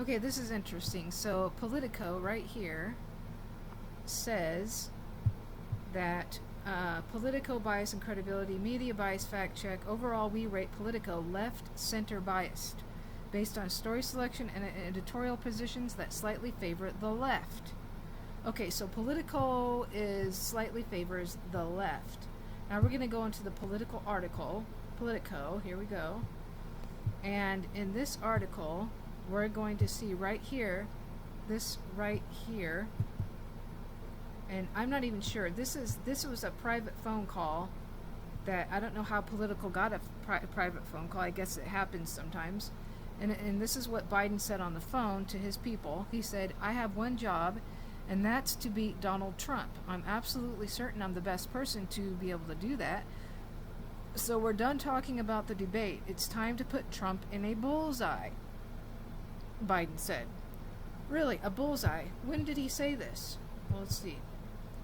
Okay, this is interesting. So Politico right here says that Politico bias and credibility, media bias fact check. Overall, we rate Politico left-center biased, based on story selection and editorial positions that slightly favor the left. Okay, so Politico is slightly favors the left. Now we're going to go into the political article, Politico. Here we go. And in this article, we're going to see right here, this right here, and I'm not even sure. This was a private phone call that I don't know how Politico got a private phone call. I guess it happens sometimes. And this is what Biden said on the phone to his people. He said, "I have one job, and that's to beat Donald Trump. I'm absolutely certain I'm the best person to be able to do that. So we're done talking about the debate. It's time to put Trump in a bullseye," Biden said. Really, a bullseye? When did he say this? Well, let's see.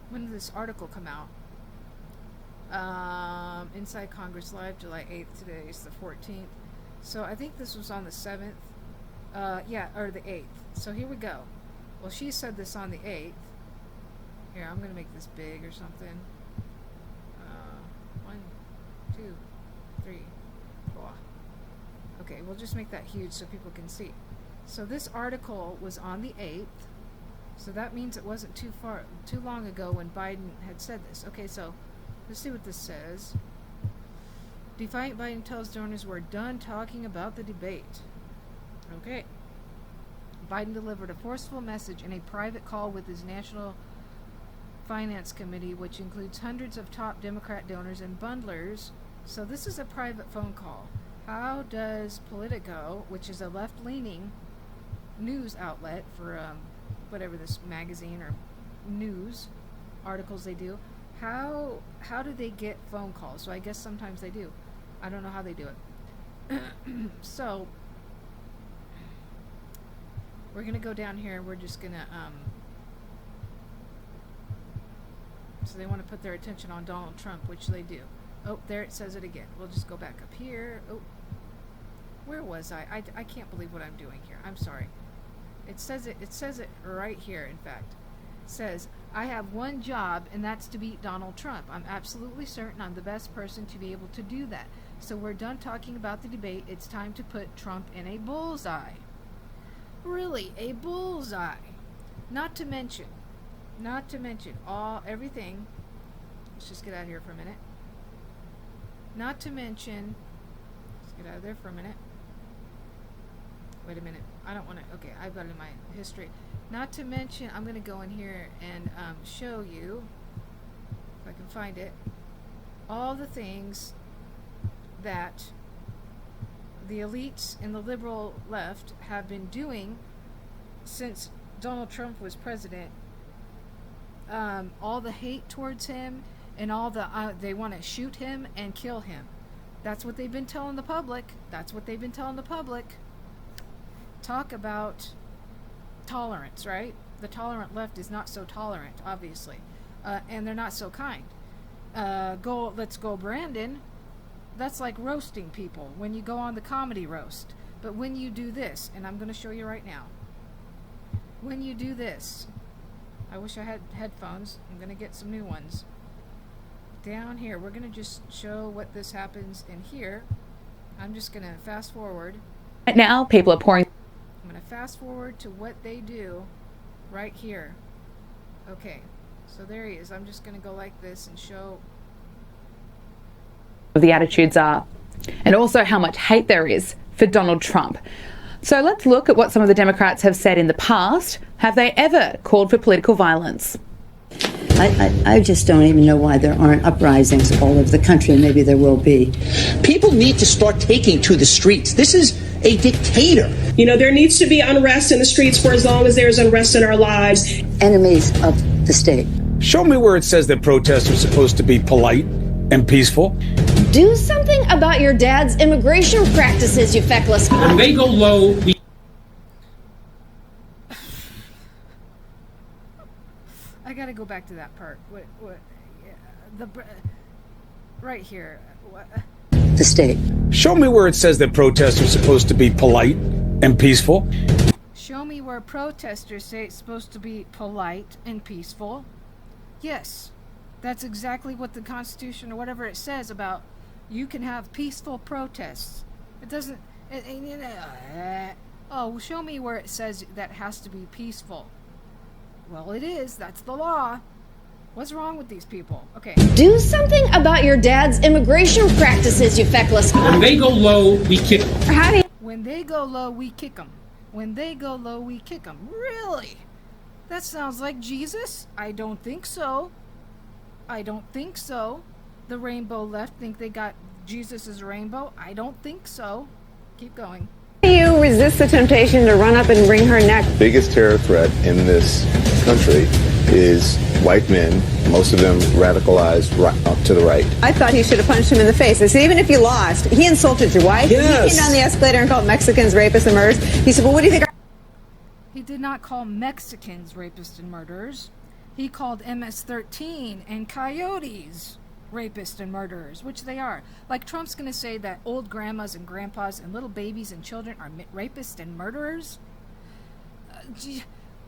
When did this article come out? Inside Congress Live, July 8th. Today is the 14th. So I think this was on the 7th. Or the 8th. So here we go. Well, she said this on the 8th. Here, I'm going to make this big or something. 1, 2, 3, 4. Okay, we'll just make that huge so people can see. So this article was on the 8th. So that means it wasn't too long ago when Biden had said this. Okay, so let's see what this says. Defiant Biden tells donors we're done talking about the debate. Okay. Biden delivered a forceful message in a private call with his National Finance Committee, which includes hundreds of top Democrat donors and bundlers. So this is a private phone call. How does Politico, which is a left-leaning news outlet for whatever this magazine or news articles they do, how do they get phone calls? So I guess sometimes they do. I don't know how they do it. So we're going to go down here. We're just going to so they want to put their attention on Donald Trump, which they do. Oh, there it says it again. We'll just go back up here. Oh, where was I? I can't believe what I'm doing here. I'm sorry. It says it right here, in fact. It says, "I have one job, and that's to beat Donald Trump. I'm absolutely certain I'm the best person to be able to do that. So we're done talking about the debate. It's time to put Trump in a bullseye." Really, a bullseye. Not to mention everything. Let's just get out of here for a minute. Not to mention, let's get out of there for a minute. Wait a minute. I don't want to. Okay, I've got it in my history. Not to mention, I'm going to go in here and show you, if I can find it, all the things that the elites in the liberal left have been doing since Donald Trump was president. All the hate towards him and all the they want to shoot him and kill him. That's what they've been telling the public. Talk about tolerance, right? The tolerant left is not so tolerant, obviously, and they're not so kind. Let's go, Brandon. That's like roasting people when you go on the comedy roast. But when you do this, and I'm going to show you right now. When you do this, I wish I had headphones. I'm going to get some new ones. Down here, we're going to just show what this happens in here. I'm just going to fast forward. Right now, people are pouring. I'm going to fast forward to what they do right here. Okay, so there he is. I'm just going to go like this and show The attitudes are, and also how much hate there is for Donald Trump. So let's look at what some of the Democrats have said in the past. Have they ever called for political violence? I just don't even know why there aren't uprisings all over the country. Maybe there will be. People need to start taking to the streets. This is a dictator. You know, there needs to be unrest in the streets for as long as there's unrest in our lives. Enemies of the state. Show me where it says that protests are supposed to be polite and peaceful. Do something about your dad's immigration practices, you feckless. When they go low, I gotta go back to that part. Right here. The state. Show me where it says that protests are supposed to be polite and peaceful. show me where protesters say it's supposed to be polite and peaceful. Yes, that's exactly what the Constitution or whatever it says about you can have peaceful protests. It doesn't... oh, show me where it says that has to be peaceful. Well, it is. That's the law. What's wrong with these people? Okay. Do something about your dad's immigration practices, you feckless. When they go low, we kick. When they go low, we kick them. When they go low, we kick them. Really? That sounds like Jesus? I don't think so. I don't think so. The rainbow left think they got Jesus' rainbow? I don't think so. Keep going. How do you resist the temptation to run up and wring her neck? The biggest terror threat in this country is white men, most of them radicalized up to the right. I thought he should have punched him in the face. I said, even if you lost, he insulted your wife. Yes. He came down the escalator and called Mexicans rapists and murderers. He said, well, what do you think? He did not call Mexicans rapists and murderers. He called MS-13 and coyotes rapists and murderers, which they are. Like Trump's going to say that old grandmas and grandpas and little babies and children are rapists and murderers?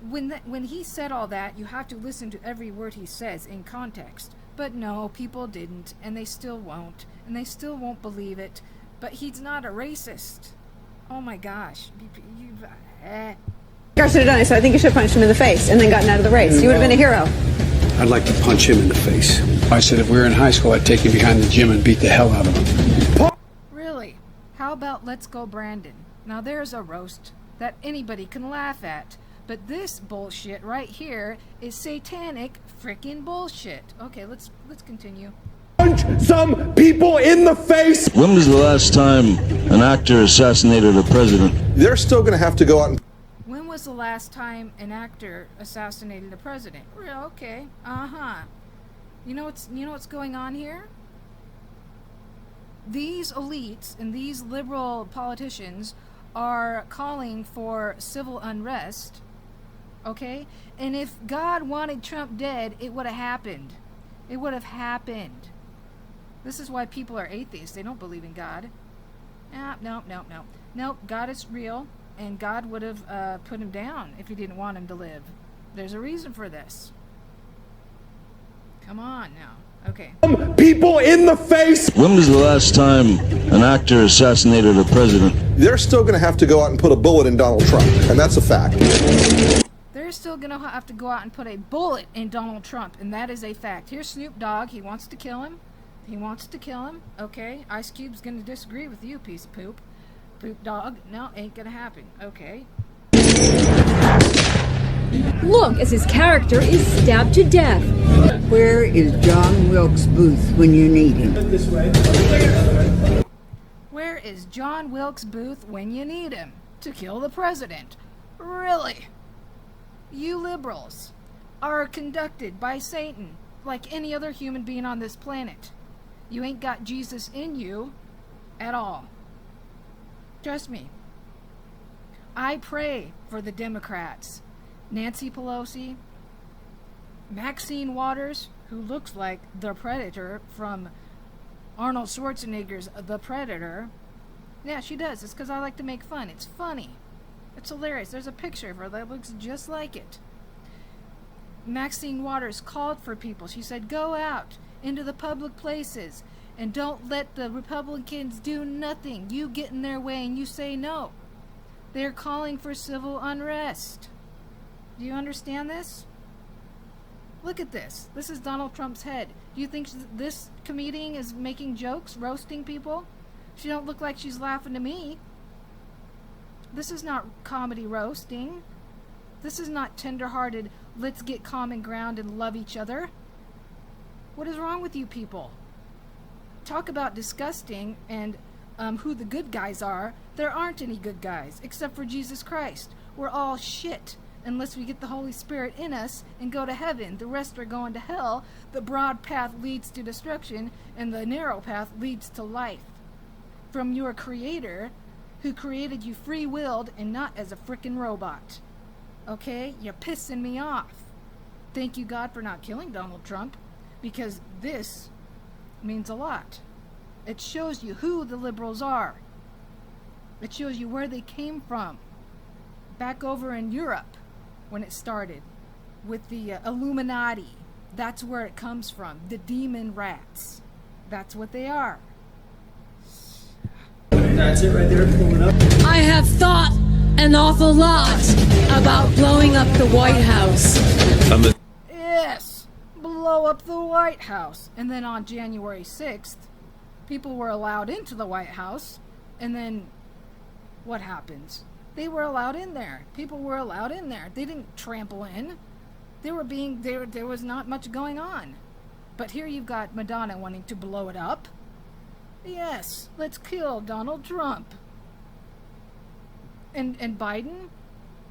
When he said all that, you have to listen to every word he says in context. But no, people didn't, and they still won't, and they still won't believe it. But he's not a racist. Oh my gosh. I should have done it, so I think you should have punched him in the face and then gotten out of the race. You would have been a hero. I'd like to punch him in the face. I said if we were in high school, I'd take him behind the gym and beat the hell out of him. Really? How about Let's Go Brandon? Now there's a roast that anybody can laugh at. But this bullshit right here is satanic frickin' bullshit. Okay, let's continue. Punch some people in the face! When was the last time an actor assassinated a president? They're still going to have to go out and... When was the last time an actor assassinated a president? Real, okay. Uh-huh. You know what's going on here? These elites and these liberal politicians are calling for civil unrest. Okay? And if God wanted Trump dead, it would have happened. It would have happened. This is why people are atheists. They don't believe in God. No, God is real. And God would have put him down if he didn't want him to live. There's a reason for this. Come on now. Okay. People in the face! When was the last time an actor assassinated a president? They're still going to have to go out and put a bullet in Donald Trump, and that's a fact. They're still going to have to go out and put a bullet in Donald Trump, and that is a fact. Here's Snoop Dogg. He wants to kill him. He wants to kill him. Okay. Ice Cube's going to disagree with you, piece of poop. Poop dog? No, ain't gonna happen. Okay. Look as his character is stabbed to death. Where is John Wilkes Booth when you need him? Where is John Wilkes Booth when you need him? To kill the president. Really? You liberals are conducted by Satan like any other human being on this planet. You ain't got Jesus in you at all. Trust me. I pray for the Democrats. Nancy Pelosi, Maxine Waters, who looks like the Predator from Arnold Schwarzenegger's The Predator. Yeah, she does. It's because I like to make fun. It's funny. It's hilarious. There's a picture of her that looks just like it. Maxine Waters called for people. She said, go out into the public places and don't let the Republicans do nothing. You get in their way and you say no. They're calling for civil unrest. Do you understand this? Look at this. This is Donald Trump's head. Do you think this comedian is making jokes, roasting people? She don't look like she's laughing to me. This is not comedy roasting. This is not tender-hearted, let's get common ground and love each other. What is wrong with you people? Talk about disgusting and who the good guys are. There aren't any good guys, except for Jesus Christ. We're all shit, unless we get the Holy Spirit in us and go to heaven. The rest are going to hell. The broad path leads to destruction, and the narrow path leads to life. From your Creator, who created you free-willed and not as a frickin' robot. Okay? You're pissing me off. Thank you, God, for not killing Donald Trump, because this means a lot. It shows you who the liberals are. It shows you where they came from. back over in Europe when it started with the Illuminati. That's where it comes from. The demon rats. That's what they are. That's it right there, pulling up. I have thought an awful lot about blowing up the White House. Yes, blow up the White House. And then on January 6th, people were allowed into the White House. And then what happens? They were allowed in there. People were allowed in there. They didn't trample in. There was not much going on. But here you've got Madonna wanting to blow it up. Yes, let's kill Donald Trump. And Biden?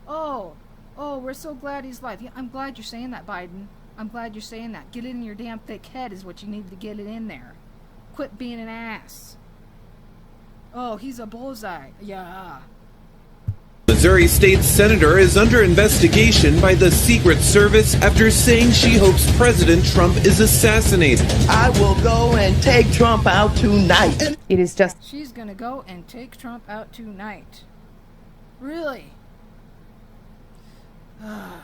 Oh, we're so glad he's alive. Yeah, I'm glad you're saying that, Biden. I'm glad you're saying that. Get it in your damn thick head is what you need to get it in there. Quit being an ass. Oh, he's a bullseye. Yeah. Missouri State Senator is under investigation by the Secret Service after saying she hopes President Trump is assassinated. I will go and take Trump out tonight. It is just... She's gonna go and take Trump out tonight. Really? What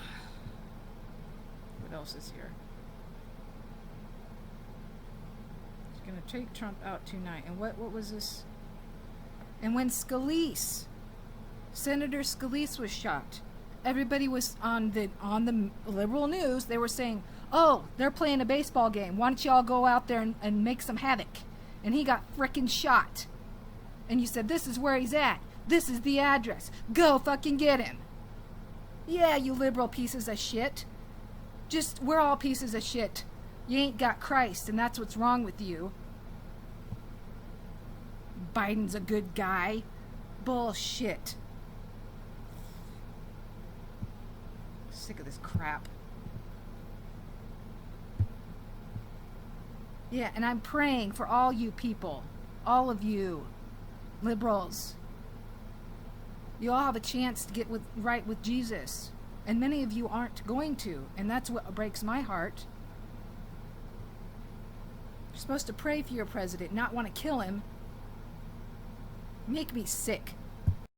else is here? She's gonna take Trump out tonight. And what was this? And when Senator Scalise was shot, everybody was on the liberal news. They were saying, "Oh, they're playing a baseball game. Why don't y'all go out there and make some havoc?" And he got frickin' shot. And you said, "This is where he's at. This is the address. Go fucking get him." Yeah, you liberal pieces of shit. We're all pieces of shit. You ain't got Christ, and that's what's wrong with you. Biden's a good guy. Bullshit. Sick of this crap. Yeah, and I'm praying for all you people. All of you. Liberals. You all have a chance to get right with Jesus. And many of you aren't going to. And that's what breaks my heart. You're supposed to pray for your president, not want to kill him. Make me sick.